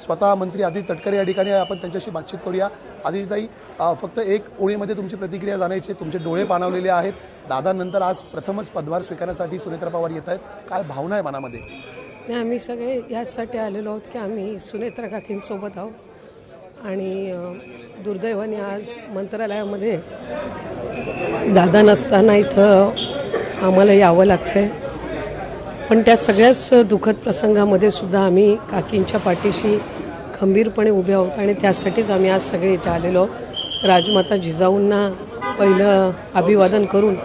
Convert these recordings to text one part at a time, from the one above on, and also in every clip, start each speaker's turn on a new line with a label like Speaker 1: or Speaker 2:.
Speaker 1: स्वतः मंत्री आदिती तटकरे या ठिकाणी आपण त्यांच्याशी बातचीत करूया। आदितीताई, फक्त एक ओळीमध्ये तुमची प्रतिक्रिया जाणायची, तुमचे डोळे पाणावलेले आहेत। दादानंतर आज प्रथमच पदभार स्वीकारण्यासाठी सुनेत्रा पवार येत आहेत, काय भावना आहे मनामध्ये?
Speaker 2: नाही, आम्ही सगळे यासाठी आलेलो आहोत की आम्ही सुनेत्रा काकींसोबत आहोत आणि दुर्दैवाने आज मंत्रालयामध्ये दादा नसताना इथं आम्हाला यावं लागतंय। पण त्या सगळ्याच दुःखद प्रसंगामध्ये सुद्धा आम्ही काकींच्या पाठीशी खंबीरपणे उभे आहोत आणि त्यासाठीच आम्ही आज सगळे इथे आलेलो आहोत। राजमाता जिजाऊंना पहिलं अभिवादन करून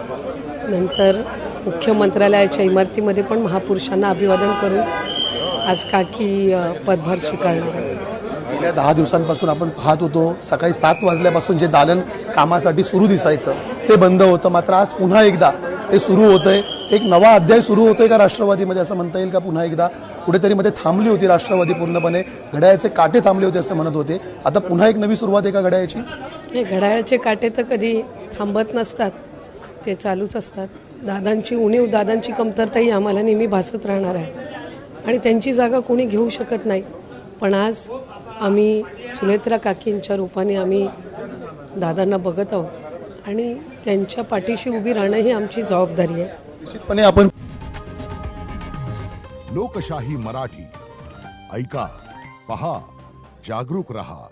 Speaker 2: नंतर मुख्य मंत्रालयाच्या इमारतीमध्ये पण महापुरुषांना अभिवादन करून आज काकी पदभार स्वीकारणार आहेत।
Speaker 1: गेल्या 10 दिवसांपासून आपण पाहत होतो, सकाळी 7 वाजल्यापासून जे दालन कामासाठी सुरू दिसायचं ते बंद होतं, मात्र आज पुन्हा एकदा ते सुरू होतंय। एक नवा अध्याय सुरू होतोय का राष्ट्रवादीमध्ये, असं म्हणता येईल का? पुन्हा एकदा कुठेतरी मध्ये थांबली होती राष्ट्रवादी, पूर्णपणे घड्याळाचे काटे थांबले होते असं म्हणत होते, आता पुन्हा एक नवी सुरुवात आहे का घड्याळाची?
Speaker 2: हे घड्याळाचे काटे तर कधी थांबत नसतात, ते चालूच असतात। दादांची उणीव, दादांची कमतरताही आम्हाला नेहमी भासत राहणार आहे आणि त्यांची जागा कोणी घेऊ शकत नाही। पण आज आम्ही सुनेत्रा काकींच्या रूपाने आम्ही दादांना बघत आहोत आणि त्यांच्या पाठीशी उभी राहणं ही आमची जबाबदारी आहे।
Speaker 1: निश्चितपणे आपण
Speaker 3: लोकशाही मराठी ऐका, पहा, जागरूक रहा।